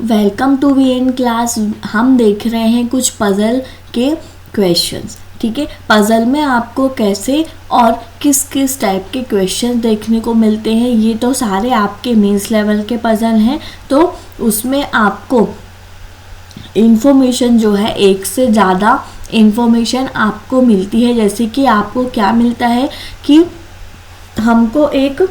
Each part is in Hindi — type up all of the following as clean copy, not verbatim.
Welcome to VN class. हम देख रहे हैं कुछ पज़ल के क्वेश्चंस। ठीक है, पज़ल में आपको कैसे और किस किस टाइप के क्वेश्चन देखने को मिलते हैं, ये तो सारे आपके मेंस लेवल के पज़ल हैं। तो उसमें आपको इन्फॉर्मेशन जो है, एक से ज़्यादा इन्फॉर्मेशन आपको मिलती है। जैसे कि आपको क्या मिलता है कि हमको एक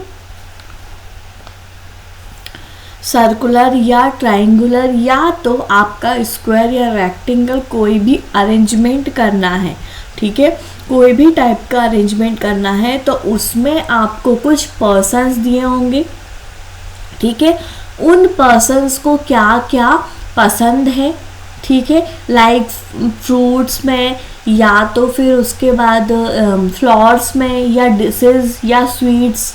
सर्कुलर या ट्रायंगुलर या तो आपका स्क्वायर या रेक्टेंगल कोई भी अरेंजमेंट करना है। ठीक है, कोई भी टाइप का अरेंजमेंट करना है तो उसमें आपको कुछ पर्सन्स दिए होंगे। ठीक है, उन पर्सन्स को क्या क्या पसंद है। ठीक है, लाइक फ्रूट्स में या तो फिर उसके बाद फ्लावर्स में या डिशेस या स्वीट्स,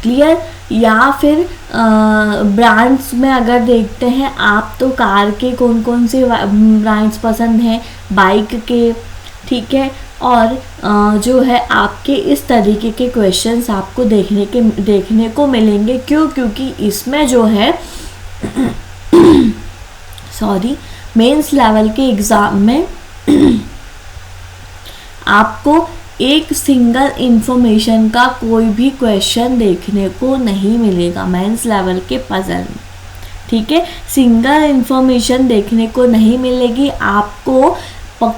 क्लियर। या फिर ब्रांड्स में अगर देखते हैं आप तो कार के कौन कौन से ब्रांड्स पसंद हैं, बाइक के। ठीक है, और जो है आपके इस तरीके के क्वेश्चंस आपको देखने को मिलेंगे। क्योंकि इसमें जो है मेंस लेवल के एग्ज़ाम में आपको एक सिंगल इंफॉर्मेशन का कोई भी क्वेश्चन देखने को नहीं मिलेगा मेंस लेवल के पज़ल में। ठीक है, सिंगल इंफॉर्मेशन देखने को नहीं मिलेगी। आपको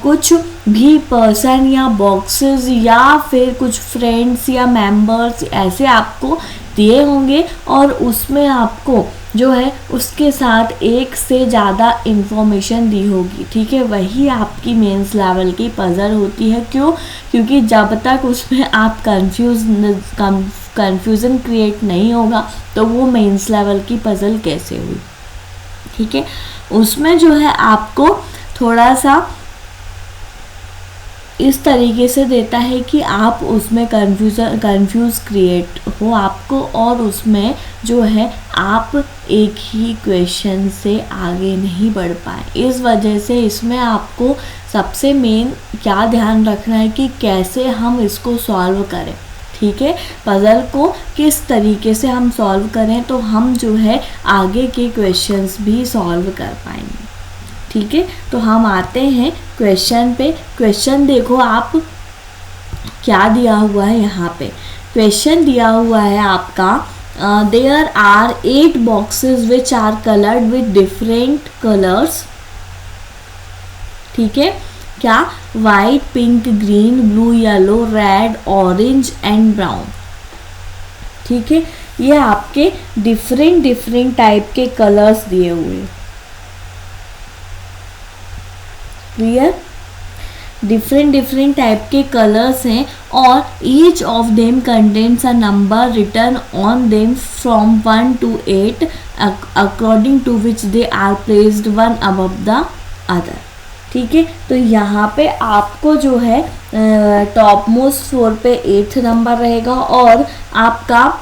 कुछ भी पर्सन या बॉक्सेस या फिर कुछ फ्रेंड्स या मेंबर्स ऐसे आपको दिए होंगे और उसमें आपको जो है उसके साथ एक से ज़्यादा इंफॉर्मेशन दी होगी। ठीक है, वही आपकी मेंस लेवल की पज़ल होती है। क्यों? क्योंकि जब तक उसमें आप कंफ्यूजन क्रिएट नहीं होगा तो वो मेंस लेवल की पज़ल कैसे हुई। ठीक है, उसमें जो है आपको थोड़ा सा इस तरीके से देता है कि आप उसमें कंफ्यूज क्रिएट हो आपको, और उसमें जो है आप एक ही क्वेश्चन से आगे नहीं बढ़ पाए। इस वजह से इसमें आपको सबसे मेन क्या ध्यान रखना है कि कैसे हम इसको सॉल्व करें। ठीक है, पज़ल को किस तरीके से हम सॉल्व करें तो हम जो है आगे के क्वेश्चंस भी सॉल्व कर पाएंगे। ठीक है, तो हम आते हैं क्वेश्चन पे। क्वेश्चन देखो आप क्या दिया हुआ है। यहाँ पे क्वेश्चन दिया हुआ है आपका, there are 8 boxes which are coloured with different colours. ठीक है, क्या? White, pink, green, blue, yellow, red, orange and brown. ठीक है, ये आपके डिफरेंट टाइप के कलर्स दिए हुए हैं। क्लियर? डिफरेंट टाइप के कलर्स हैं और each of them contains a number written on them from 1 to 8 according to which they are placed one above the other. ठीक है, तो यहाँ पे आपको जो है टॉप मोस्ट फ्लोर पे 8th नंबर रहेगा और आपका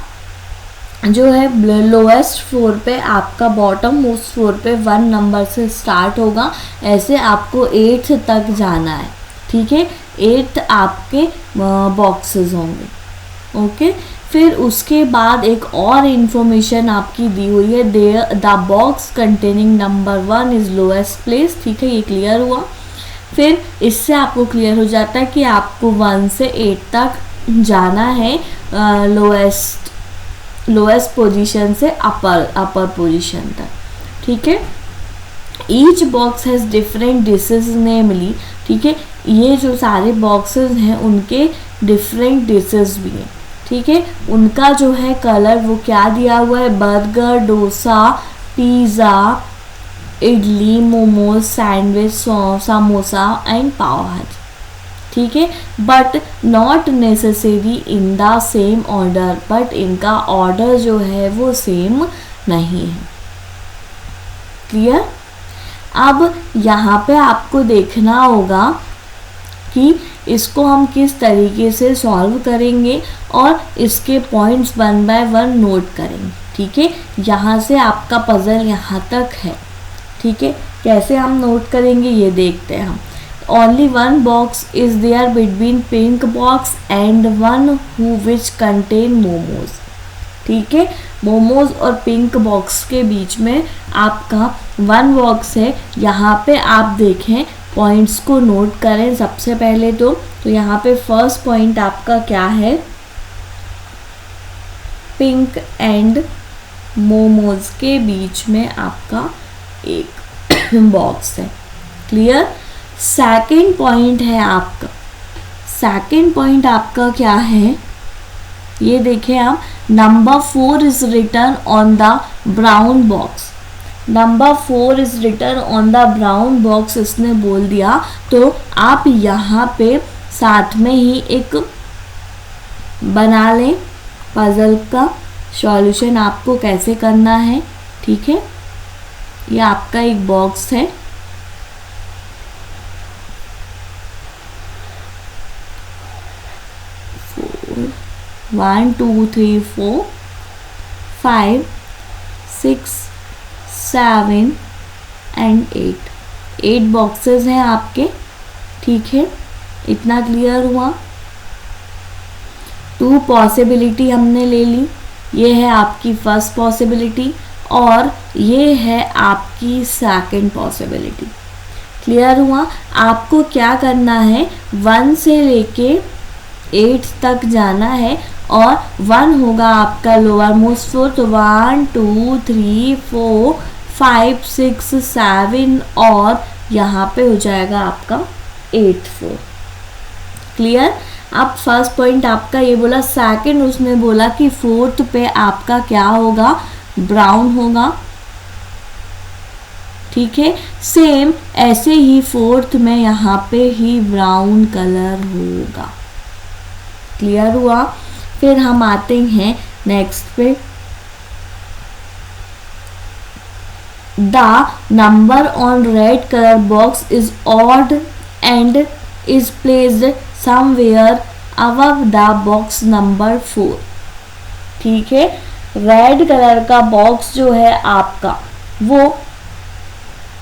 जो है लोएस्ट फ्लोर पे आपका बॉटम मोस्ट फ्लोर पे 1 नंबर से स्टार्ट होगा। ऐसे आपको 8th तक जाना है। ठीक है, 8th आपके बॉक्सेस होंगे। ओके, फिर उसके बाद एक और इन्फॉर्मेशन आपकी दी हुई है, the box containing number 1 is lowest place. ठीक है, ये क्लियर हुआ। फिर इससे आपको क्लियर हो जाता है कि आपको 1 से 8 तक जाना है, लोएस्ट पोजीशन से अपर पोजीशन तक। ठीक है, each box has different dishes namely. ठीक है, ये जो सारे बॉक्सेस हैं उनके डिफरेंट डिशेस भी हैं। ठीक है, उनका जो है कलर वो क्या दिया हुआ है, burger, dosa, pizza, idli, momos, sandwich, samosa and pav bhaji. ठीक है, but not necessary in the same order, but इनका ऑर्डर जो है वो सेम नहीं है। क्लियर? अब यहाँ पे आपको देखना होगा कि इसको हम किस तरीके से सॉल्व करेंगे और इसके पॉइंट्स 1 by 1 नोट करेंगे। ठीक है, यहाँ से आपका पज़ल यहाँ तक है। ठीक है, कैसे हम नोट करेंगे ये देखते हैं हम। Only one box is there between pink box and one which contain momos. ठीक है। मोमोज और पिंक बॉक्स के बीच में आपका 1 बॉक्स है। यहाँ पे आप देखें, पॉइंट्स को नोट करें सबसे पहले तो यहाँ पे फर्स्ट पॉइंट आपका क्या है, पिंक एंड मोमोज के बीच में आपका एक बॉक्स है। क्लियर। सेकंड पॉइंट है आपका, सेकंड पॉइंट आपका क्या है, ये देखें आप, number 4 is written on the brown box. Number 4 is written on the brown box इसने बोल दिया, तो आप यहाँ पे साथ में ही एक बना लें पजल का सॉल्यूशन आपको कैसे करना है। ठीक है, ये आपका एक बॉक्स है। One two three four 5 6 7 and 8 boxes हैं आपके। ठीक है, इतना क्लियर हुआ। 2 पॉसिबिलिटी हमने ले ली, ये है आपकी फर्स्ट पॉसिबिलिटी और ये है आपकी सेकंड पॉसिबिलिटी। क्लियर हुआ। आपको क्या करना है, 1 से लेके 8 तक जाना है और 1 होगा आपका लोअर मोस्ट फ्लोर, तो 1 2 3 4 5 6 7 और यहाँ पे हो जाएगा आपका 8th फ्लोर। क्लियर। अब फर्स्ट पॉइंट आपका ये बोला, सेकंड उसने बोला कि 4th पे आपका क्या होगा, ब्राउन होगा। ठीक है, सेम ऐसे ही 4th में यहाँ पे ही ब्राउन कलर होगा। क्लियर हुआ। फिर हम आते हैं नेक्स्ट पे, the number on red colour box is odd and is placed somewhere above the box number 4। ठीक है, रेड कलर का बॉक्स जो है आपका वो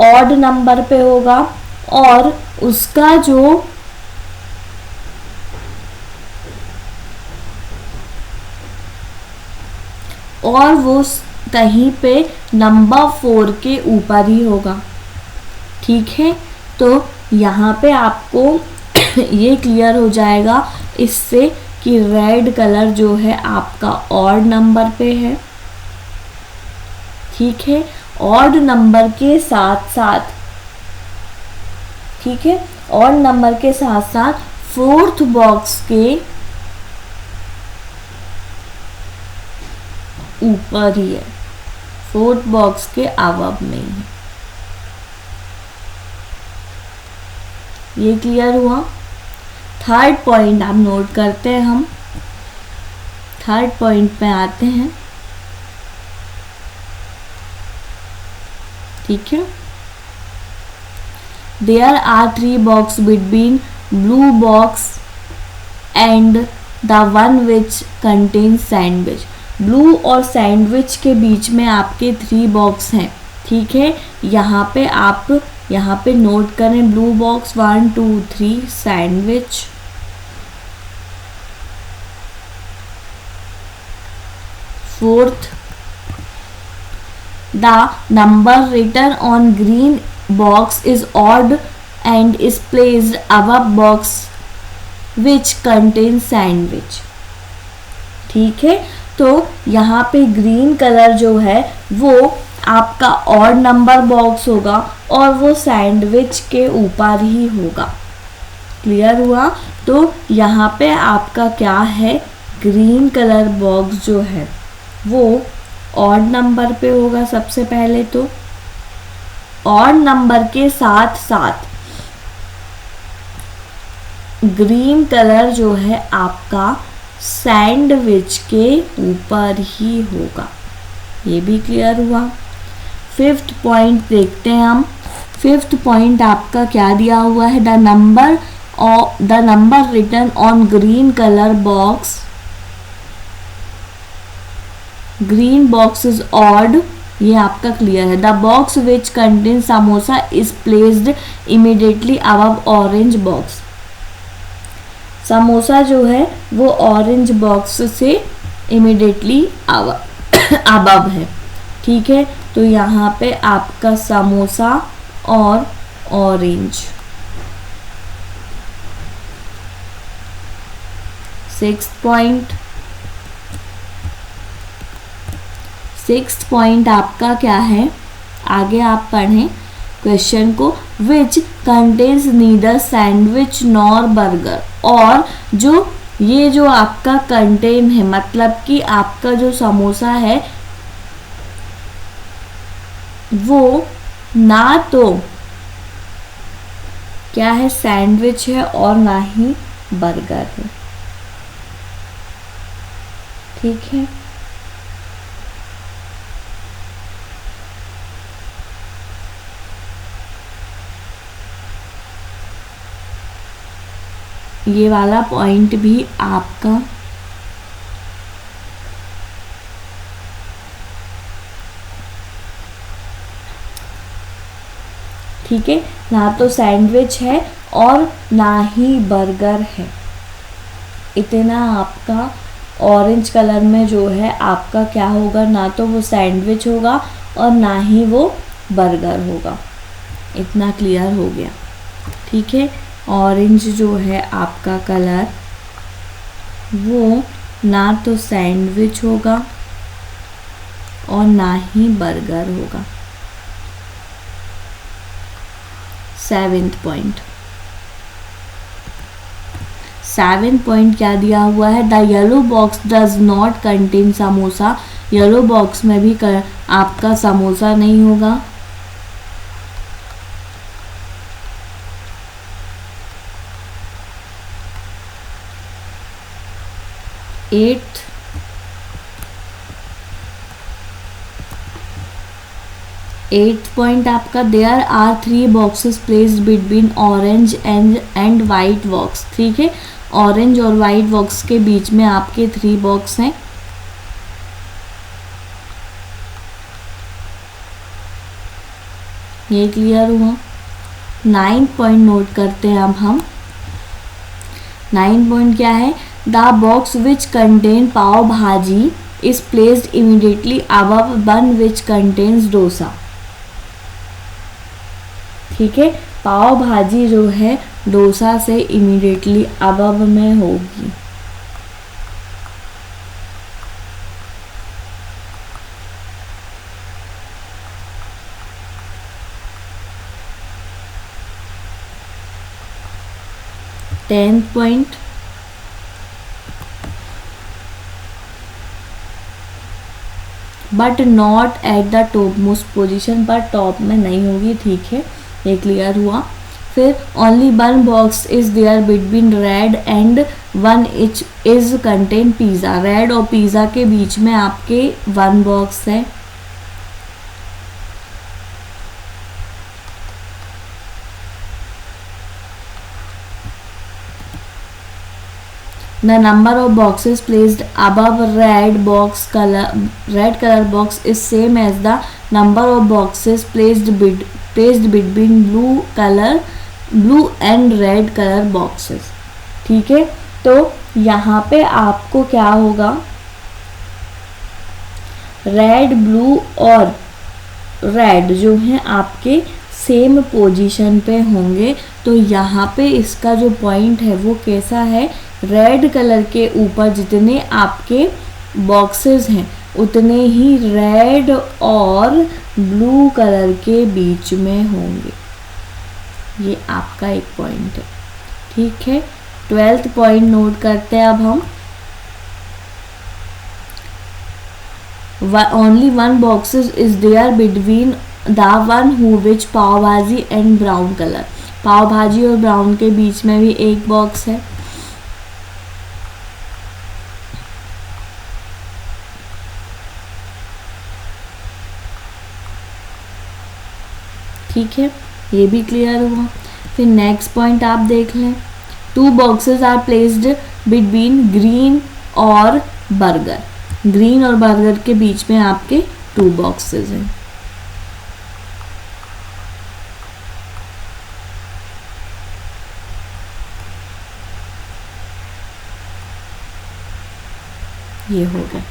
ऑड नंबर पे होगा और उसका जो और वो कहीं पे नंबर 4 के ऊपर ही होगा। ठीक है, तो यहाँ पे आपको ये क्लियर हो जाएगा इससे कि रेड कलर जो है आपका ऑड नंबर पे है। ठीक है, ऑड नंबर के साथ साथ, ठीक है, ऑड नंबर के साथ साथ 4th बॉक्स के ऊपर ही है, 4th बॉक्स के अबव में है। ये क्लियर हुआ। थर्ड पॉइंट आप नोट करते हैं, हम थर्ड पॉइंट पे आते हैं। ठीक है, there are 3 box between blue box and the one which contains sandwich. Blue और सैंडविच के बीच में आपके 3 बॉक्स हैं। ठीक है, यहाँ पे आप यहाँ पे नोट करें, blue box 1 2 3 sandwich, fourth the number written on green box is odd and is placed above box which contain sandwich. ठीक है, तो यहाँ पे ग्रीन कलर जो है वो आपका ऑड नंबर बॉक्स होगा और वो सैंडविच के ऊपर ही होगा। क्लियर हुआ। तो यहाँ पे आपका क्या है, ग्रीन कलर बॉक्स जो है वो ऑड नंबर पे होगा। सबसे पहले तो ऑड नंबर के साथ साथ ग्रीन कलर जो है आपका सैंडविच के ऊपर ही होगा। ये भी क्लियर हुआ। 5th पॉइंट देखते हैं हम। 5th पॉइंट आपका क्या दिया हुआ है, the number written on green colour box, green box is odd. ये आपका क्लियर है। The box which contain samosa is placed immediately above orange box. Samosa जो है वो ऑरेंज बॉक्स से इमिडिएटली अबव है, ठीक है। तो यहाँ पे आपका समोसा और ऑरेंज। 6th पॉइंट आपका क्या है, आगे आप पढ़ें क्वेश्चन को। Which contains neither sandwich nor burger. और जो ये जो आपका कंटेन है, मतलब कि आपका जो समोसा है वो ना तो क्या है, सैंडविच है, और ना ही बर्गर है, ठीक है। ये वाला पॉइंट भी आपका ठीक है, ना तो सैंडविच है और ना ही बर्गर है। इतना आपका ऑरेंज कलर में जो है आपका क्या होगा, ना तो वो सैंडविच होगा और ना ही वो बर्गर होगा। इतना क्लियर हो गया, ठीक है। ऑरेंज जो है आपका कलर वो ना तो सैंडविच होगा और ना ही बर्गर होगा। 7th पॉइंट क्या दिया हुआ है, the yellow box does not contain samosa. Yellow box में भी आपका समोसा नहीं होगा। 8th पॉइंट आपका, there are 3 boxes placed between orange and white box, ठीक है। ऑरेंज और वाइट बॉक्स के बीच में आपके 3 बॉक्स हैं। ये क्लियर हुआ। 9th पॉइंट नोट करते हैं अब हम। 9th पॉइंट क्या है, द बॉक्स विच कंटेन पाव भाजी is placed immediately above one which contains dosa, ठीक है। पाव भाजी जो है डोसा से इमीडिएटली अबव में होगी। Tenth point, but not at the top most position, पर टॉप में नहीं होगी, ठीक है। ये क्लियर हुआ। फिर only one box is there between red and one is contain pizza. Red और पिज़्ज़ा के बीच में आपके 1 बॉक्स है। The number of boxes placed above red color box is same as the number of boxes placed between blue and red color boxes, ठीक है। तो यहाँ पे आपको क्या होगा, रेड, ब्लू और रेड जो हैं आपके सेम पोजीशन पे होंगे। तो यहाँ पे इसका जो पॉइंट है वो कैसा है, रेड कलर के ऊपर जितने आपके बॉक्सेस हैं उतने ही रेड और ब्लू कलर के बीच में होंगे। ये आपका एक पॉइंट है, ठीक है। 12th पॉइंट नोट करते हैं अब हम। Only 1 boxes is there between the one who which pav bhaji and brown colour. पाव भाजी और ब्राउन के बीच में भी एक बॉक्स है। ठीक है, ये भी क्लियर हुआ। फिर नेक्स्ट पॉइंट आप देख लें, 2 boxes are placed between green और बर्गर। ग्रीन और बर्गर के बीच में आपके 2 बॉक्सेस हैं। ये हो गया।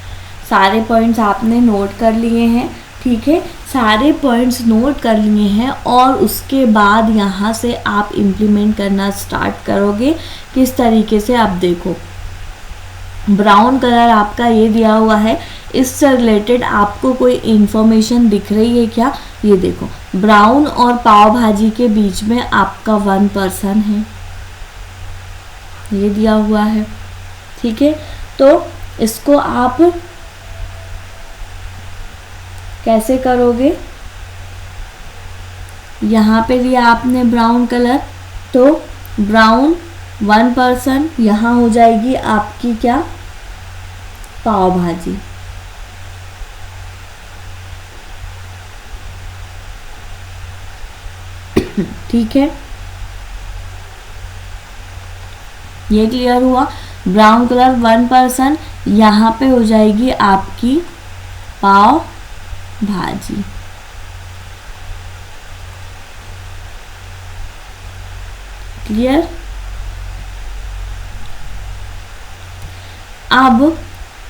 सारे पॉइंट्स आपने नोट कर लिए हैं, ठीक है, सारे पॉइंट्स नोट कर लिए हैं और उसके बाद यहाँ से आप इम्प्लीमेंट करना स्टार्ट करोगे। किस तरीके से, आप देखो ब्राउन कलर आपका ये दिया हुआ है, इससे रिलेटेड आपको कोई इंफॉर्मेशन दिख रही है क्या? ये देखो ब्राउन और पाव भाजी के बीच में आपका 1 पर्सन है, ये दिया हुआ है, ठीक है। तो इसको आप कैसे करोगे? यहाँ पे दिया आपने ब्राउन कलर, तो ब्राउन 1 पर्सन, यहाँ हो जाएगी आपकी क्या? पाव भाजी। ठीक है, ये क्लियर हुआ। ब्राउन कलर 1 पर्सन, यहाँ पे हो जाएगी आपकी पाव भाजी। क्लियर? अब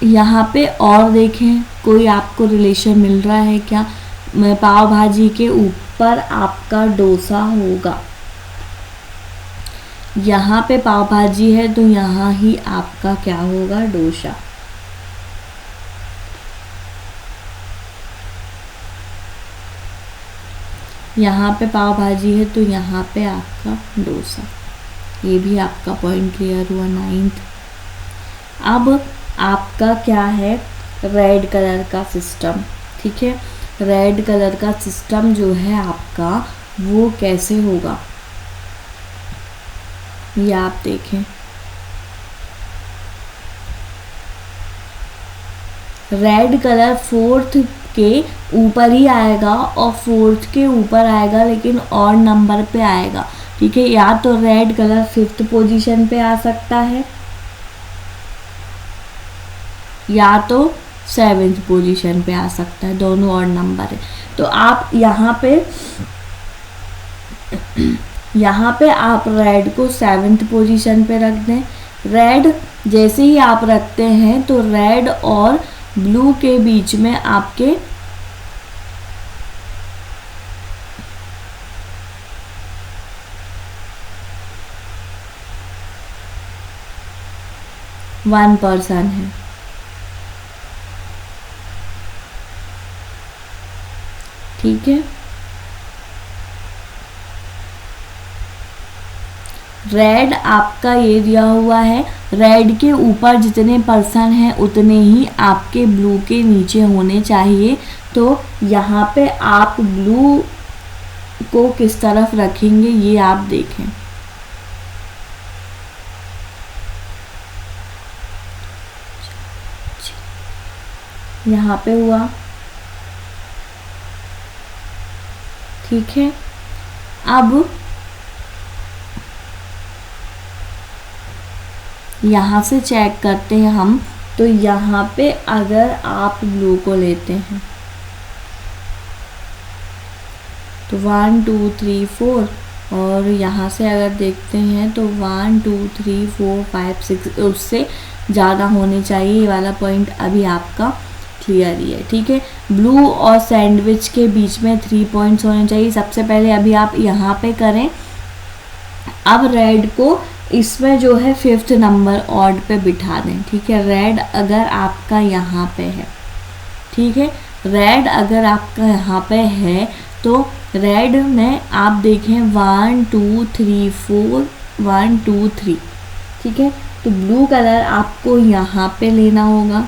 यहाँ पे और देखें, कोई आपको रिलेशन मिल रहा है क्या? पाव भाजी के ऊपर आपका डोसा होगा, यहाँ पे पाव भाजी है तो यहाँ ही आपका क्या होगा? डोसा। यहाँ पे पाव भाजी है तो यहाँ पे आपका डोसा। ये भी आपका पॉइंट क्लियर हुआ 9th। अब आपका क्या है? रेड कलर का सिस्टम, ठीक है। रेड कलर का सिस्टम जो है आपका, वो कैसे होगा? ये आप देखें, रेड कलर 4th के ऊपर ही आएगा और 4th के ऊपर आएगा, लेकिन और नंबर पे आएगा, ठीक है। या तो रेड कलर 5th पोजीशन पे आ सकता है या तो 7th पोजीशन पे आ सकता है, दोनों और नंबर है। तो आप यहाँ पे आप रेड को 7th पोजीशन पे रख दें। रेड जैसे ही आप रखते हैं तो रेड और ब्लू के बीच में आपके वन पर्सन है, ठीक है। रेड आपका ये दिया हुआ है, रेड के ऊपर जितने पर्सन हैं उतने ही आपके ब्लू के नीचे होने चाहिए। तो यहाँ पे आप ब्लू को किस तरफ रखेंगे ये आप देखें। यहाँ पे हुआ, ठीक है। अब यहाँ से चेक करते हैं हम, तो यहाँ पे अगर आप ब्लू को लेते हैं तो 1 2 3 4, और यहाँ से अगर देखते हैं तो 1 2 3 4 5 6, उससे ज़्यादा होने चाहिए। ये वाला पॉइंट अभी आपका क्लियर ही है, ठीक है। ब्लू और सैंडविच के बीच में 3 पॉइंट्स होने चाहिए। सबसे पहले अभी आप यहाँ पे करें। अब रेड को इसमें जो है 5th नंबर ऑड पे बिठा दें, ठीक है। रेड अगर आपका यहाँ पे है, ठीक है, रेड अगर आपका यहाँ पे है तो रेड में आप देखें 1 2 3 4 1 2 3, ठीक है। तो ब्लू कलर आपको यहाँ पे लेना होगा।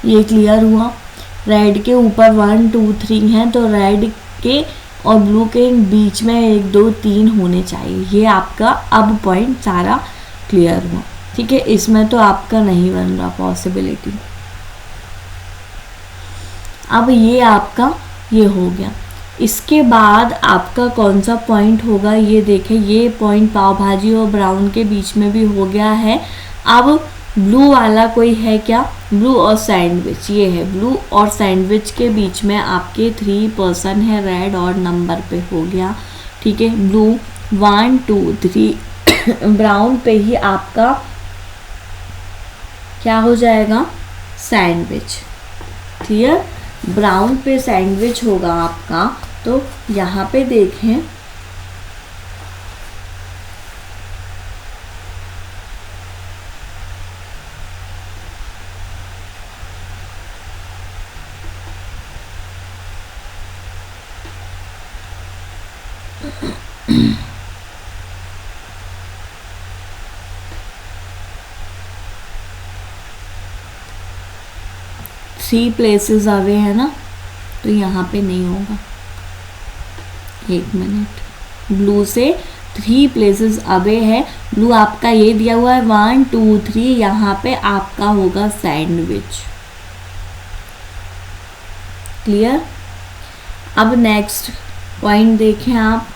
ये क्लियर हुआ। रेड के ऊपर 1 2 3 है तो रेड के और ब्लू के बीच में 1 2 3 होने चाहिए। ये आपका अब पॉइंट सारा क्लियर हुआ, ठीक है। इसमें तो आपका नहीं बन रहा पॉसिबिलिटी। अब ये आपका ये हो गया। इसके बाद आपका कौन सा पॉइंट होगा ये देखें। ये पॉइंट पाव भाजी और ब्राउन के बीच में भी हो गया है। अब ब्लू वाला कोई है क्या? ब्लू और सैंडविच, ये है ब्लू और सैंडविच के बीच में आपके 3 पर्सन है, रेड और नंबर पे हो गया, ठीक है। ब्लू 1 2 3 ब्राउन पे ही आपका क्या हो जाएगा, सैंडविच। क्लियर, ब्राउन पे सैंडविच होगा आपका। तो यहाँ पे देखें थ्री प्लेसेस अवे है ना, तो यहाँ पे नहीं होगा। एक मिनट, ब्लू से 3 प्लेसेस अवे है, ब्लू आपका ये दिया हुआ है 1 2 3, यहाँ पे आपका होगा सैंडविच। क्लियर। अब नेक्स्ट पॉइंट देखें आप,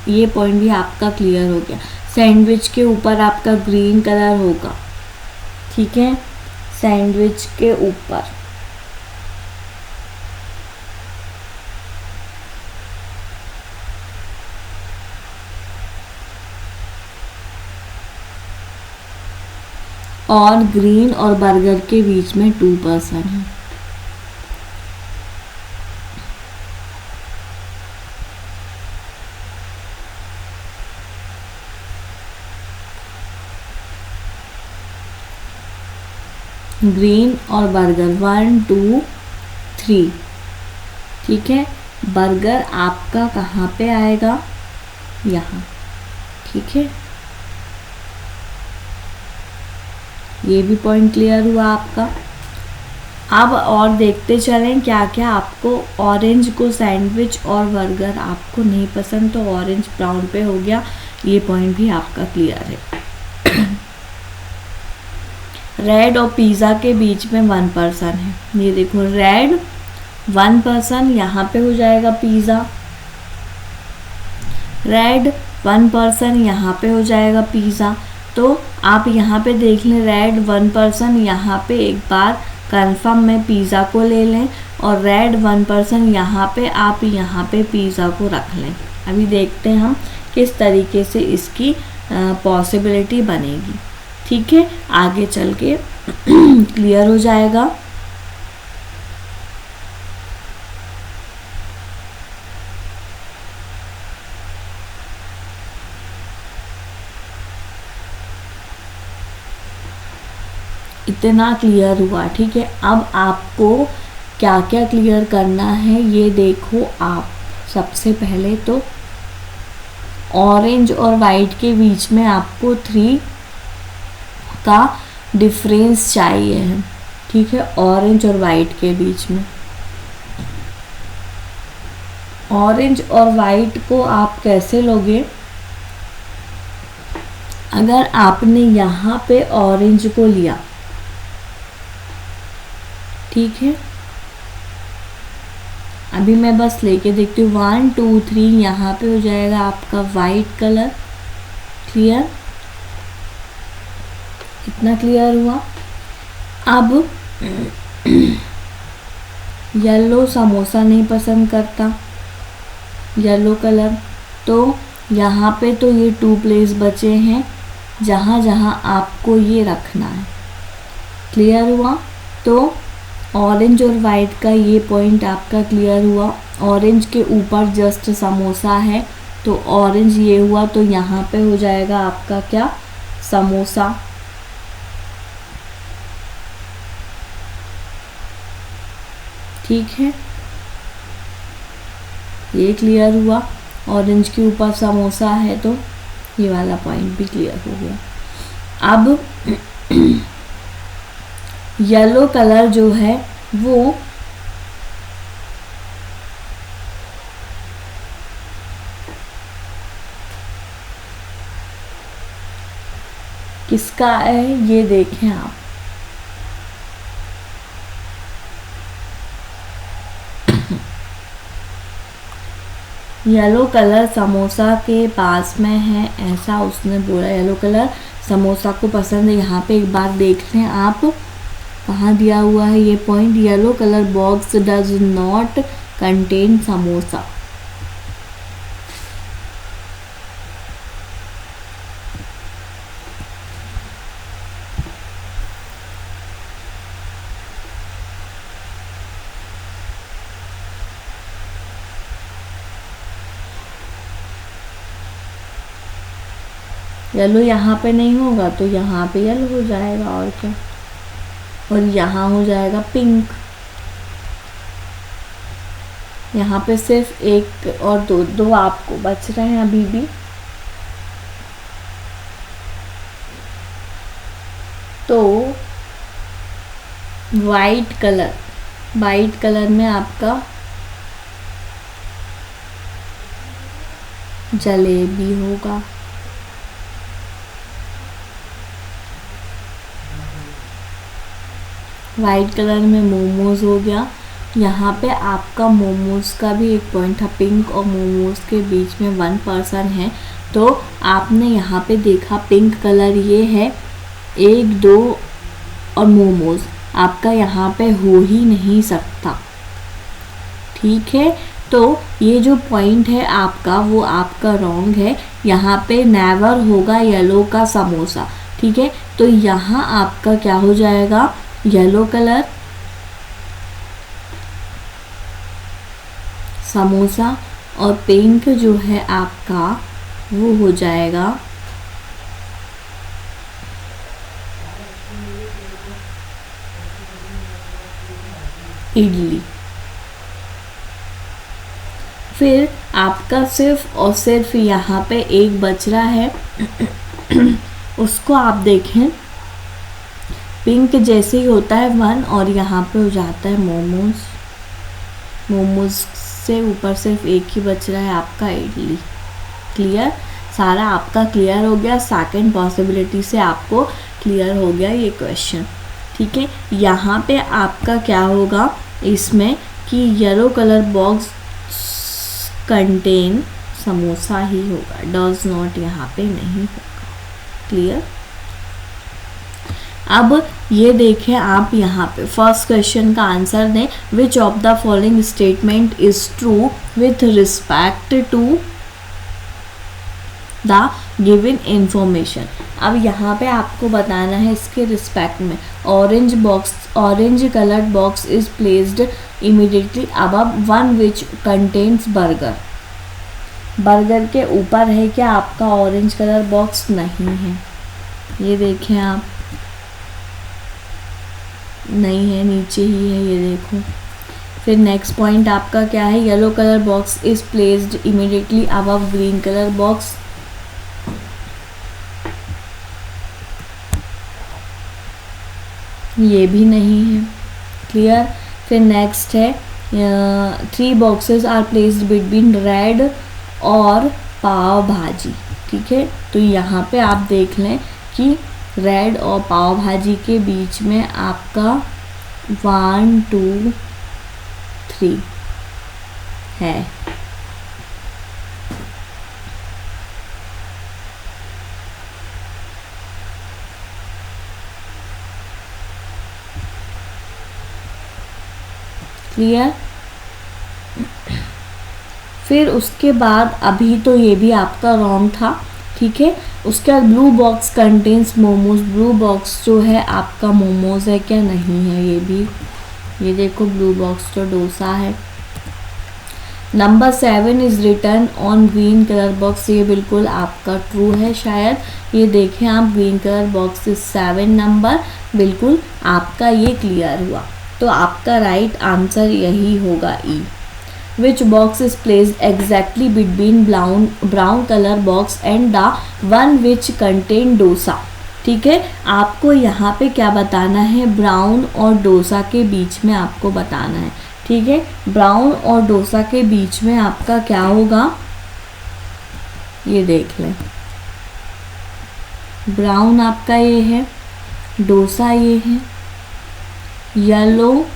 ये पॉइंट भी आपका क्लियर हो गया। सैंडविच के ऊपर आपका ग्रीन कलर होगा, ठीक है, सैंडविच के ऊपर। और ग्रीन और बर्गर के बीच में 2% है। ग्रीन और बर्गर 1 2 3, ठीक है। बर्गर आपका कहाँ पे आएगा, यहाँ, ठीक है। ये भी पॉइंट क्लियर हुआ आपका। अब और देखते चलें क्या क्या आपको, ऑरेंज को सैंडविच और बर्गर आपको नहीं पसंद, तो ऑरेंज ब्राउन पे हो गया, ये पॉइंट भी आपका क्लियर है। रेड और पिज़्ज़ा के बीच में 1% है, ये देखो रेड 1%, यहाँ पे हो जाएगा पिज़्ज़ा। रेड 1%, यहाँ पे हो जाएगा पिज़्ज़ा। तो आप यहाँ पे देख लें, रेड 1%, यहाँ पे एक बार कंफर्म में पिज़्ज़ा को ले लें, और रेड 1% यहाँ पे आप यहाँ पे पिज़्ज़ा को रख लें। अभी देखते हैं हम किस तरीके से इसकी पॉसिबिलिटी बनेगी, ठीक है, आगे चल के क्लियर हो जाएगा। इतना क्लियर हुआ, ठीक है। अब आपको क्या क्या क्लियर करना है ये देखो आप। सबसे पहले तो ऑरेंज और वाइट के बीच में आपको 3 का डिफरेंस चाहिए है, ठीक है, ऑरेंज और वाइट के बीच में। ऑरेंज और वाइट को आप कैसे लोगे, अगर आपने यहाँ पे ऑरेंज को लिया, ठीक है, अभी मैं बस लेके देखती हूँ, 1 2 3, यहाँ पे हो जाएगा आपका वाइट कलर। क्लियर, इतना क्लियर हुआ। अब येलो समोसा नहीं पसंद करता, येलो कलर, तो यहाँ पे तो ये 2 प्लेस बचे हैं जहाँ जहाँ आपको ये रखना है। क्लियर हुआ। तो ऑरेंज और वाइट का ये पॉइंट आपका क्लियर हुआ। ऑरेंज के ऊपर जस्ट समोसा है, तो ऑरेंज ये हुआ, तो यहाँ पे हो जाएगा आपका क्या, समोसा। ठीक है, ये क्लियर हुआ। ऑरेंज के ऊपर समोसा है, तो ये वाला पॉइंट भी क्लियर हो गया। अब येलो कलर जो है वो किसका है ये देखें आप। येलो कलर समोसा के पास में है, ऐसा उसने बोला। येलो कलर समोसा को पसंद है। यहाँ पे एक बार देख लें आप, कहाँ दिया हुआ है ये point. Yellow colour box does not contain samosa. Yellow यहाँ पे नहीं होगा तो यहाँ पे येलो हो जाएगा, और क्या, और यहाँ हो जाएगा पिंक। यहाँ पे सिर्फ एक और दो दो आपको बच रहे हैं अभी भी। तो वाइट कलर में आपका जलेबी होगा। वाइट कलर में मोमोज हो गया। यहाँ पे आपका मोमोज का भी एक पॉइंट था, पिंक और मोमोज के बीच में 1 पर्सन है, तो आपने यहाँ पे देखा पिंक कलर ये है 1 2 और मोमोज आपका यहाँ पे हो ही नहीं सकता। ठीक है, तो ये जो पॉइंट है आपका वो आपका रॉन्ग है। यहाँ पे नेवर होगा येलो का समोसा। ठीक है, तो यहाँ आपका क्या हो जाएगा, येलो कलर समोसा, और पिंक जो है आपका वो हो जाएगा इडली। फिर आपका सिर्फ और सिर्फ यहाँ पे एक बच रहा है उसको आप देखें, पिंक जैसे ही होता है 1 और यहाँ पे हो जाता है मोमोज से ऊपर सिर्फ एक ही बच रहा है आपका इडली। क्लियर, सारा आपका क्लियर हो गया। सेकंड पॉसिबिलिटी से आपको क्लियर हो गया ये क्वेश्चन। ठीक है, यहाँ पे आपका क्या होगा इसमें कि yellow colour box contain samosa ही होगा, डज नॉट यहाँ पे नहीं होगा। क्लियर, अब ये देखें आप यहाँ पे फर्स्ट क्वेश्चन का आंसर दें। Which of the following statement is true with respect to the given information. अब यहाँ पे आपको बताना है इसके रिस्पेक्ट में। Orange coloured box is placed immediately above 1 which contains burger. Burger के ऊपर है क्या आपका ऑरेंज कलर बॉक्स? नहीं है, ये देखें आप, नहीं है, नीचे ही है, ये देखो। फिर नेक्स्ट पॉइंट आपका क्या है, yellow colour box is placed immediately above green colour box. ये भी नहीं है। क्लियर, फिर नेक्स्ट है 3 boxes are placed between red और पाव भाजी। ठीक है, तो यहाँ पे आप देख लें कि रेड और पाव भाजी के बीच में आपका 1 2 3 है। क्लियर, फिर उसके बाद अभी तो ये भी आपका रॉन्ग था। ठीक है, उसके बाद blue box contains momos. Blue box जो है आपका मोमोज है क्या? नहीं है, ये भी, ये देखो ब्लू बॉक्स तो डोसा है। Number 7 is return on green colour box. ये बिल्कुल आपका ट्रू है शायद, ये देखें आप, green colour box is 7 number, बिल्कुल आपका ये क्लियर हुआ। तो आपका राइट आंसर यही होगा ई। Which box is placed exactly between brown color box and the one which contain dosa. ठीक है, आपको यहाँ पे क्या बताना है, ब्राउन और डोसा के बीच में आपको बताना है। ठीक है, ब्राउन और डोसा के बीच में आपका क्या होगा, ये देख लें, ब्राउन आपका ये है, डोसा ये है, येलो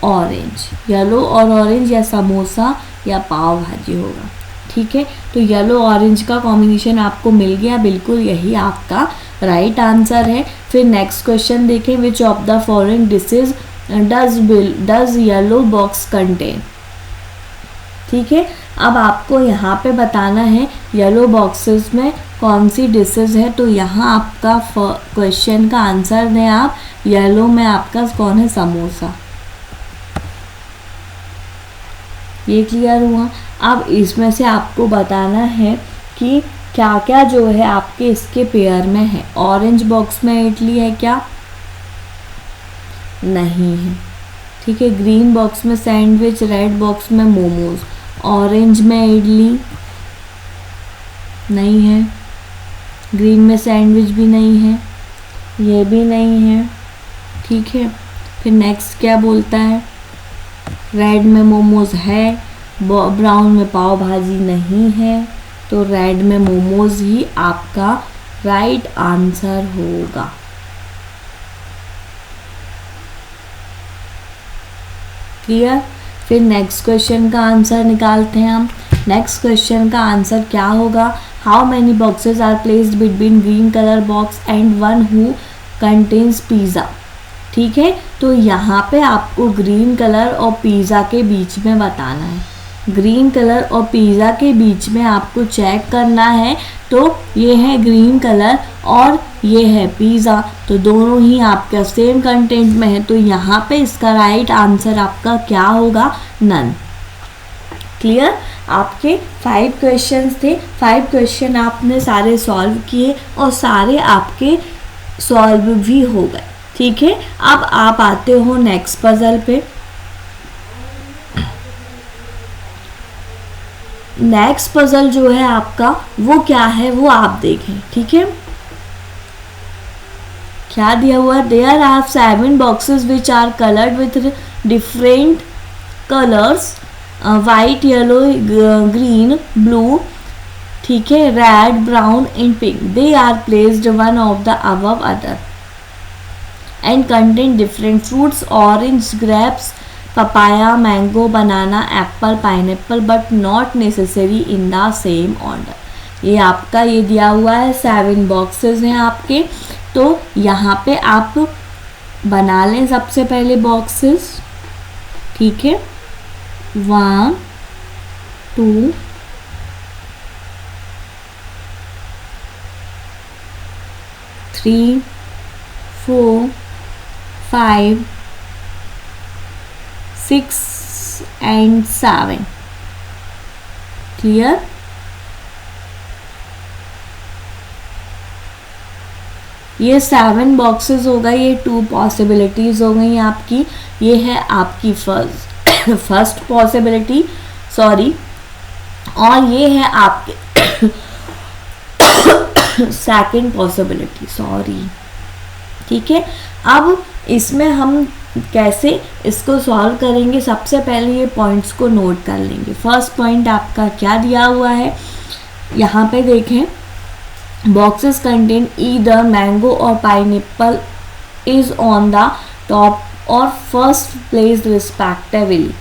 ऑरेंज, येलो और ऑरेंज या समोसा या पाव भाजी होगा। ठीक है, तो येलो ऑरेंज का कॉम्बिनेशन आपको मिल गया, बिल्कुल यही आपका राइट आंसर है। फिर नेक्स्ट क्वेश्चन देखें, विच of the following dishes does yellow box contain. ठीक है, अब आपको यहाँ पे बताना है येलो बॉक्सेस में कौन सी डिशेज है, तो यहाँ आपका क्वेश्चन का आंसर दें आप। येलो में आपका कौन है, समोसा। ये क्लियर हुआ। अब इसमें से आपको बताना है कि क्या क्या जो है आपके इसके पेयर में है। ऑरेंज बॉक्स में इडली है क्या? नहीं है। ठीक है, ग्रीन बॉक्स में सैंडविच, रेड बॉक्स में मोमोज, ऑरेंज में इडली नहीं है, ग्रीन में सैंडविच भी नहीं है, ये भी नहीं है। ठीक है, फिर नेक्स्ट क्या बोलता है? रेड में मोमोज है, ब्राउन में पाव भाजी नहीं है, तो रेड में मोमोज ही आपका राइट आंसर होगा। क्लियर? फिर नेक्स्ट क्वेश्चन का आंसर निकालते हैं हम। नेक्स्ट क्वेश्चन का आंसर क्या होगा? How many boxes are placed between green colour box and one who contains pizza. ठीक है, तो यहाँ पे आपको ग्रीन कलर और पिज़्ज़ा के बीच में बताना है। ग्रीन कलर और पिज़्ज़ा के बीच में आपको चेक करना है। तो ये है ग्रीन कलर और ये है पिज़्ज़ा, तो दोनों ही आपका सेम कंटेंट में है, तो यहाँ पे इसका राइट आंसर आपका क्या होगा? नन। क्लियर? आपके 5 क्वेश्चंस थे, 5 क्वेश्चन आपने सारे सॉल्व किए और सारे आपके सॉल्व भी हो गए। ठीक है, अब आप आते हो नेक्स्ट पजल पे। नेक्स्ट पजल जो है आपका वो क्या है वो आप देखें। ठीक है, क्या दिया हुआ है? There are 7 boxes which are coloured with different colours, white, yellow, green, blue, ठीक है, red, brown and pink. They are placed one of the above other and contain different fruits, orange, grapes, papaya, mango, banana, apple, pineapple, but not necessary in the same order। ये आपका ये दिया हुआ है 7 बॉक्सेस हैं आपके, तो यहाँ पे आप बना लें सबसे पहले बॉक्सेस। ठीक है, 1 2 3 4 5 6 and 7। क्लियर? ये 7 बॉक्सेस होगा, ये 2 पॉसिबिलिटीज हो गई आपकी। ये है आपकी फर्स्ट पॉसिबिलिटी, सॉरी, और ये है आपके सेकंड पॉसिबिलिटी, सॉरी। ठीक है, अब इसमें हम कैसे इसको सॉल्व करेंगे? सबसे पहले ये पॉइंट्स को नोट कर लेंगे। फर्स्ट पॉइंट आपका क्या दिया हुआ है, यहाँ पे देखें, बॉक्सेस कंटेन ईदर मैंगो और pineapple is on the top और फर्स्ट प्लेस रिस्पेक्टिवली।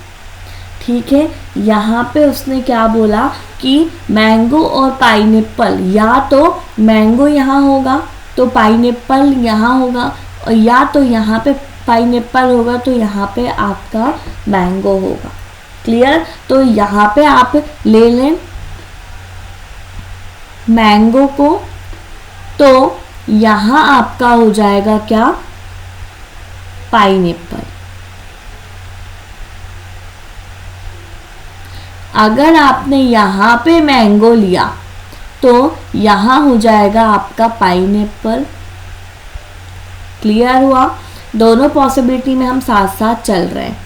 ठीक है, यहाँ पे उसने क्या बोला कि मैंगो और पाइनएप्पल, या तो मैंगो यहाँ होगा तो पाइनएप्पल यहाँ होगा, और या तो यहाँ पे पाइनएप्पल होगा तो यहाँ पे आपका मैंगो होगा। क्लियर? तो यहाँ पे आप ले लें मैंगो को, तो यहाँ आपका हो जाएगा क्या? पाइनएप्पल। अगर आपने यहाँ पे मैंगो लिया तो यहाँ हो जाएगा आपका पाइनएप्पल। क्लियर हुआ? दोनों पॉसिबिलिटी में हम साथ साथ चल रहे हैं।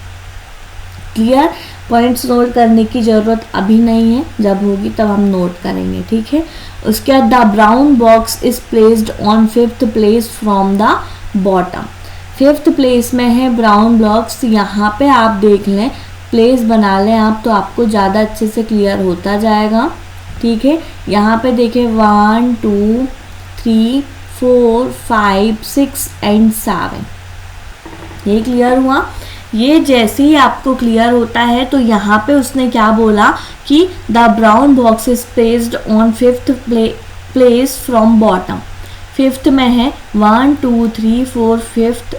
क्लियर? पॉइंट्स नोट करने की ज़रूरत अभी नहीं है, जब होगी तब हम नोट करेंगे। ठीक है, उसके बाद the brown box is placed on 5th place from the bottom. 5th place में है ब्राउन बॉक्स। यहाँ पे आप देख लें, प्लेस बना लें आप, तो आपको ज़्यादा अच्छे से क्लियर होता जाएगा। ठीक है, यहाँ पे देखें 1 2 3 4 5 6 एंड 7। ये क्लियर हुआ? ये जैसे ही आपको क्लियर होता है तो यहाँ पे उसने क्या बोला कि the brown box is placed on 5th place from bottom. 5th में है 1 2 3 4 5th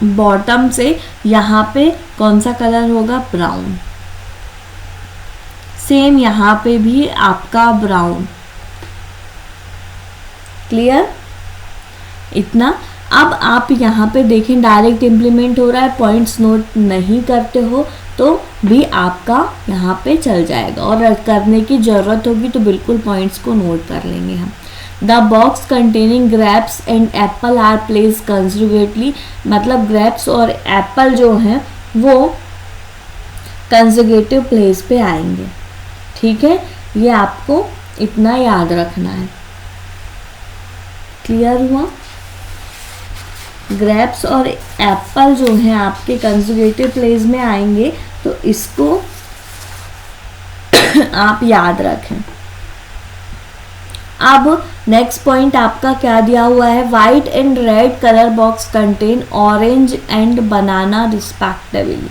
बॉटम से यहाँ पे कौन सा कलर होगा? ब्राउन। सेम यहाँ पे भी आपका ब्राउन। क्लियर? इतना। अब आप यहाँ पे देखें, डायरेक्ट इम्प्लीमेंट हो रहा है, पॉइंट्स नोट नहीं करते हो तो भी आपका यहाँ पे चल जाएगा, और करने की ज़रूरत होगी तो बिल्कुल पॉइंट्स को नोट कर लेंगे हम। The box containing grapes and apple are place conjugately, मतलब ग्रेप्स और एप्पल जो हैं वो कंजुगेटिव प्लेस पे आएंगे। ठीक है, ये आपको इतना याद रखना है। क्लियर हुआ? ग्रेप्स और एप्पल जो हैं आपके कंजुगेटिव प्लेस में आएंगे, तो इसको आप याद रखें। अब नेक्स्ट पॉइंट आपका क्या दिया हुआ है, white and red colour box contain orange and banana respectively.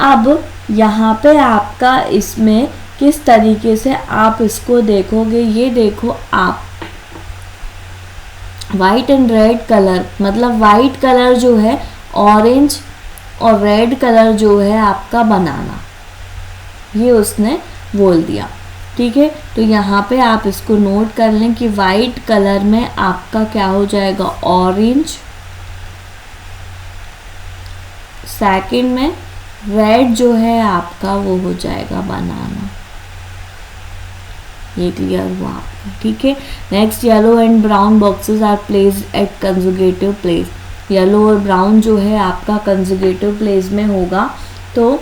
अब यहाँ पे आपका इसमें किस तरीके से आप इसको देखोगे, ये देखो आप, वाइट एंड रेड कलर, मतलब वाइट कलर जो है ऑरेंज और रेड कलर जो है आपका बनाना, ये उसने बोल दिया। ठीक है, तो यहाँ पे आप इसको नोट कर लें कि वाइट कलर में आपका क्या हो जाएगा, ऑरेंज, सेकंड में रेड जो है आपका वो हो जाएगा बनाना। ये क्लियर हुआ आपका? ठीक है, next yellow and brown boxes are placed at conjugative place. Yellow और ब्राउन जो है आपका कंजुगेटिव प्लेस में होगा, तो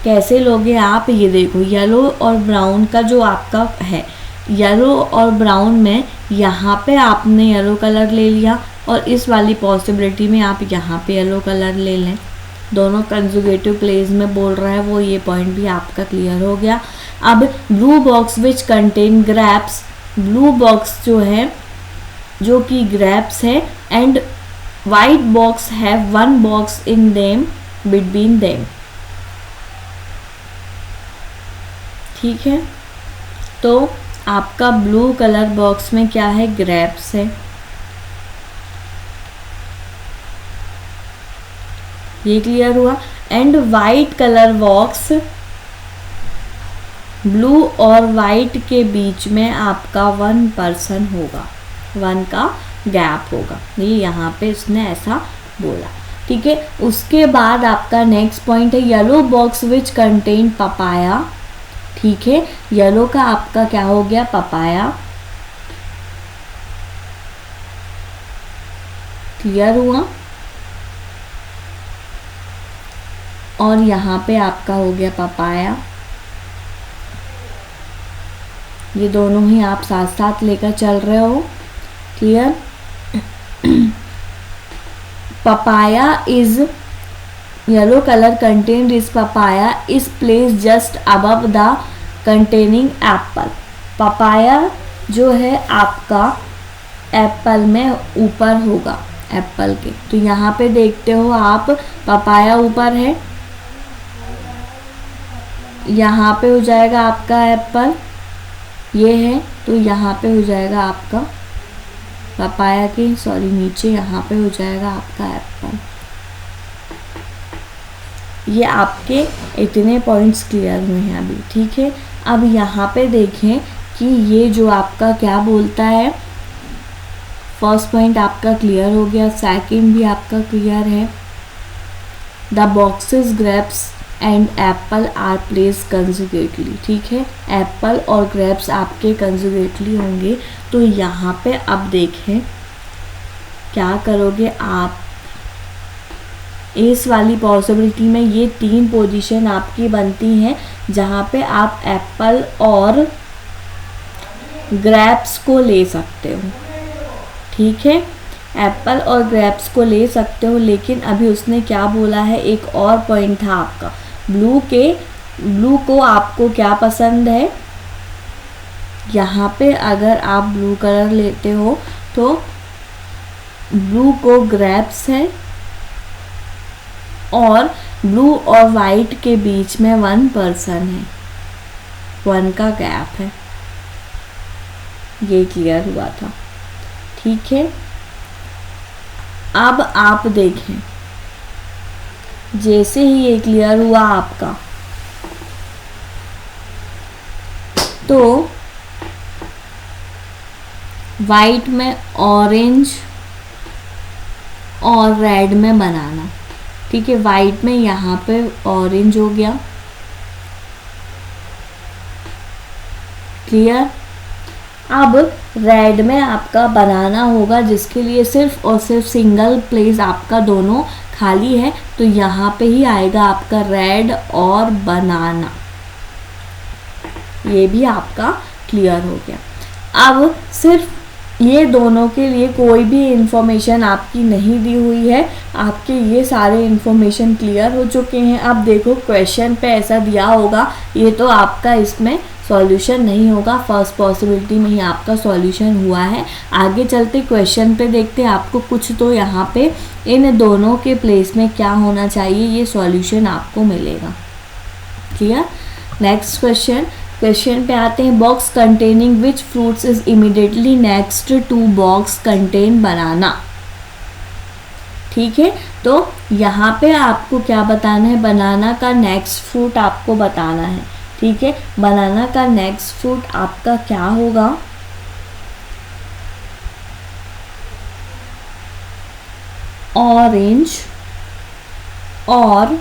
कैसे लोगे आप, ये देखो येलो और ब्राउन का जो आपका है, येलो और ब्राउन में यहाँ पे आपने येलो कलर ले लिया, और इस वाली पॉसिबिलिटी में आप यहाँ पे येलो कलर ले लें, दोनों कंजुगेटिव प्लेस में बोल रहा है वो, ये पॉइंट भी आपका क्लियर हो गया। अब blue box which contain grapes, blue box जो है जो कि ग्रेप्स है, एंड वाइट बॉक्स है one box in them between them. ठीक है, तो आपका ब्लू कलर बॉक्स में क्या है, ग्रेप्स है, ये क्लियर हुआ। And white colour box, blue और वाइट के बीच में आपका 1 पर्सन होगा, 1 का गैप होगा, ये यहाँ पे इसने ऐसा बोला। ठीक है, उसके बाद आपका नेक्स्ट पॉइंट है yellow box which contain papaya. ठीक है, येलो का आपका क्या हो गया, पपाया। क्लियर हुआ? और यहाँ पे आपका हो गया पपाया। ये दोनों ही आप साथ साथ लेकर चल रहे हो। Clear? Papaya is yellow colour contained is papaya is place just above the containing Apple. Papaya जो है आपका एप्पल में ऊपर होगा, एप्पल के। तो यहाँ पे देखते हो आप, पपाया ऊपर है, यहाँ पे हो जाएगा आपका एप्पल, ये है, तो यहाँ पे हो जाएगा आपका पपाया के, सॉरी नीचे यहाँ पे हो जाएगा आपका एप्पल। ये आपके इतने पॉइंट्स क्लियर हुए हैं अभी। ठीक है, अब यहाँ पे देखें कि ये जो आपका क्या बोलता है, फर्स्ट पॉइंट आपका क्लियर हो गया, सेकंड भी आपका क्लियर है। The boxes grapes and apple are place conjugately. ठीक है, एप्पल और ग्रेप्स आपके कंजुगेटली होंगे। तो यहाँ पे अब देखें क्या करोगे आप, इस वाली पॉसिबिलिटी में ये 3 पोजीशन आपकी बनती हैं जहाँ पे आप एप्पल और ग्रेप्स को ले सकते हो। ठीक है, एप्पल और ग्रेप्स को ले सकते हो, लेकिन अभी उसने क्या बोला है, एक और पॉइंट था आपका, ब्लू को आपको क्या पसंद है, यहाँ पे अगर आप ब्लू कलर लेते हो तो ब्लू को ग्रेप्स है, और ब्लू और वाइट के बीच में 1 पर्सन है, 1 का गैप है। ये क्लियर हुआ था? ठीक है, अब आप देखें, जैसे ही ये क्लियर हुआ आपका, तो वाइट में ऑरेंज और रेड में बनाना। ठीक है, वाइट में यहाँ पे ऑरेंज हो गया, क्लियर। अब रेड में आपका बनाना होगा, जिसके लिए सिर्फ और सिर्फ सिंगल प्लेस आपका दोनों खाली है, तो यहाँ पे ही आएगा आपका रेड और बनाना। ये भी आपका क्लियर हो गया। अब सिर्फ ये दोनों के लिए कोई भी इंफॉर्मेशन आपकी नहीं दी हुई है, आपके ये सारे इंफॉर्मेशन क्लियर हो चुके हैं। अब देखो क्वेश्चन पे ऐसा दिया होगा, ये तो आपका इसमें सॉल्यूशन नहीं होगा, फर्स्ट पॉसिबिलिटी में ही आपका सॉल्यूशन हुआ है। आगे चलते क्वेश्चन पे देखते हैं, आपको कुछ तो यहाँ पे इन दोनों के प्लेस में क्या होना चाहिए, ये सॉल्यूशन आपको मिलेगा, क्लियर। नेक्स्ट क्वेश्चन पे आते हैं, box containing which fruits is immediately next to box contain banana. ठीक है, तो यहाँ पे आपको क्या बताना है, बनाना का नेक्स्ट फ्रूट आपको बताना है। ठीक है, बनाना का नेक्स्ट फ्रूट आपका क्या होगा, ऑरेंज और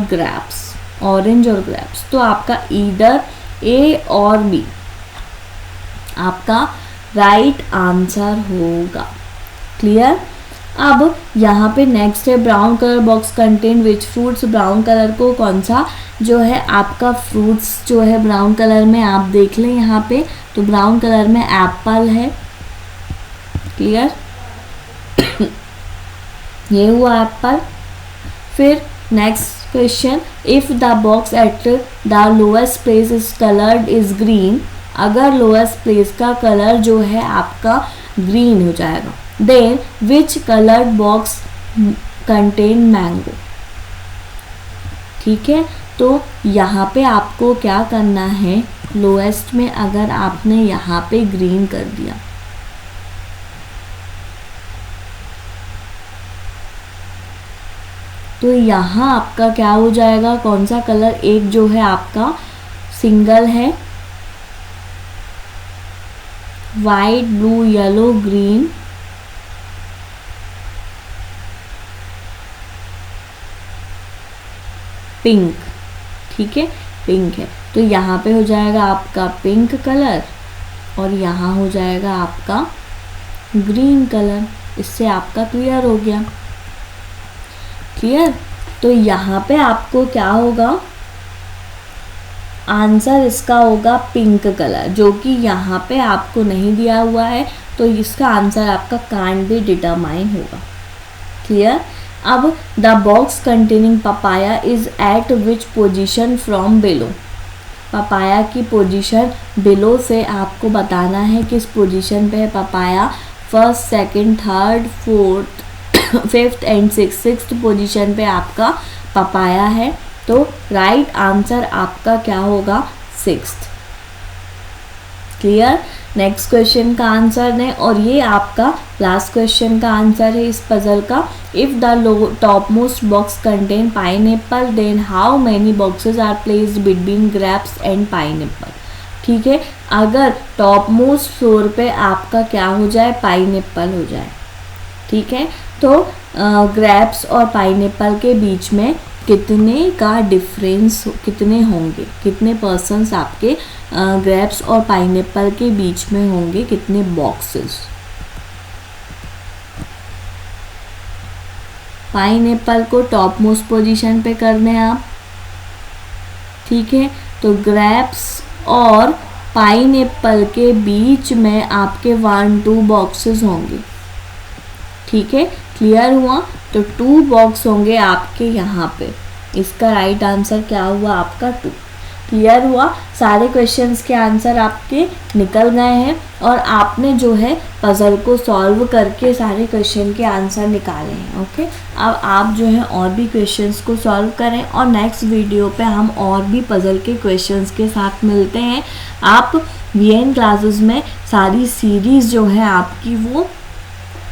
ग्रेप्स, ऑरेंज और ग्रेप्स। तो आपका ईदर ए और बी आपका राइट आंसर होगा, क्लियर। अब यहाँ पे नेक्स्ट है, brown colour box contain which fruits. Brown colour को कौन सा जो है आपका फ्रूट्स जो है ब्राउन कलर में, आप देख लें यहाँ पे, तो ब्राउन कलर में एप्पल है, क्लियर। ये हुआ एप्पल। फिर next question, if the box at the lowest place is coloured is green. अगर लोएस्ट प्लेस का कलर जो है आपका ग्रीन हो जाएगा, then which coloured box contain mango. ठीक है, तो यहाँ पे आपको क्या करना है, लोएस्ट में अगर आपने यहाँ पे ग्रीन कर दिया, तो यहाँ आपका क्या हो जाएगा, कौन सा कलर, एक जो है आपका सिंगल है, white, blue, yellow, green, pink. ठीक है, पिंक है, तो यहाँ पे हो जाएगा आपका पिंक कलर और यहाँ हो जाएगा आपका ग्रीन कलर। इससे आपका क्लियर हो गया, क्लियर। तो यहाँ पे आपको क्या होगा, आंसर इसका होगा पिंक कलर, जो कि यहाँ पे आपको नहीं दिया हुआ है, तो इसका आंसर आपका कांट बी डिटरमाइन होगा, क्लियर। अब the box containing papaya is eight which position from below. Papaya की पोजीशन बिलो से आपको बताना है किस पोजीशन पे है papaya, first, second, third, fourth, fifth and sixth position पे आपका पपाया है, तो राइट आंसर आपका क्या होगा, सिक्स्थ, क्लियर। नेक्स्ट क्वेश्चन का आंसर है, और ये आपका लास्ट क्वेश्चन का आंसर है इस पजल का। If the top most box contain pineapple, then how many boxes are placed between grapes and pineapple. ठीक है, अगर टॉप मोस्ट फ्लोर पे आपका क्या हो जाए, पाइनएप्पल हो जाए। ठीक है, तो ग्रेप्स और पाइनएप्पल के बीच में कितने का डिफरेंस, कितने होंगे, कितने पर्सन्स आपके ग्रेप्स और पाइनएप्पल के बीच में होंगे, कितने बॉक्सेस। पाइनएप्पल को टॉप मोस्ट पोजीशन पे करने हैं आप, ठीक है, तो ग्रेप्स और पाइनएप्पल के बीच में आपके 1-2 बॉक्सेस होंगे। ठीक है, क्लियर हुआ, तो 2 बॉक्स होंगे आपके यहाँ पे। इसका राइट आंसर क्या हुआ आपका 2, क्लियर हुआ। सारे क्वेश्चंस के आंसर आपके निकल गए हैं और आपने जो है पजल को सॉल्व करके सारे क्वेश्चन के आंसर निकाले हैं। ओके, अब आप जो है और भी क्वेश्चंस को सॉल्व करें और नेक्स्ट वीडियो पे हम और भी पजल के क्वेश्चंस के साथ मिलते हैं। आप VN क्लासेस में सारी सीरीज़ जो है आपकी वो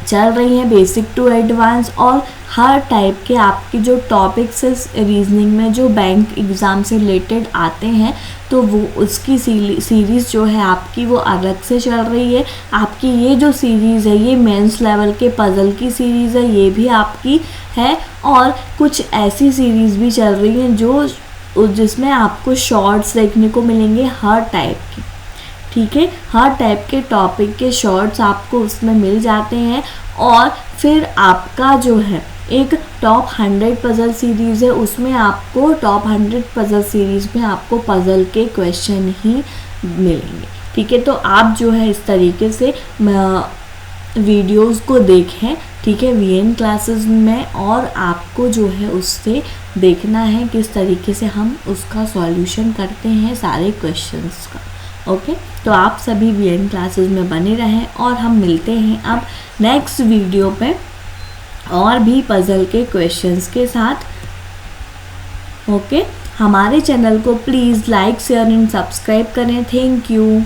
चल रही है, बेसिक टू एडवांस, और हर टाइप के आपके जो टॉपिक्स रीजनिंग में जो बैंक एग्ज़ाम से रिलेटेड आते हैं तो वो उसकी सीरीज़ जो है आपकी वो अलग से चल रही है। आपकी ये जो सीरीज़ है ये मेंस लेवल के पज़ल की सीरीज़ है, ये भी आपकी है। और कुछ ऐसी सीरीज़ भी चल रही हैं जो जिसमें आपको शॉर्ट्स देखने को मिलेंगे हर टाइप के, ठीक है, हर टाइप के टॉपिक के शॉर्ट्स आपको उसमें मिल जाते हैं। और फिर आपका जो है एक टॉप 100 पज़ल सीरीज़ है, उसमें आपको टॉप 100 पज़ल सीरीज़ में आपको पज़ल के क्वेश्चन ही मिलेंगे, ठीक है। तो आप जो है इस तरीके से वीडियोस को देखें, ठीक है, वीएन क्लासेस में, और आपको जो है उससे देखना है किस तरीके से हम उसका सॉल्यूशन करते हैं सारे क्वेश्चंस का। ओके, तो आप सभी वीएन क्लासेस में बने रहें और हम मिलते हैं अब नेक्स्ट वीडियो पे और भी पज़ल के क्वेश्चंस के साथ। ओके, हमारे चैनल को please like share and subscribe करें। Thank you.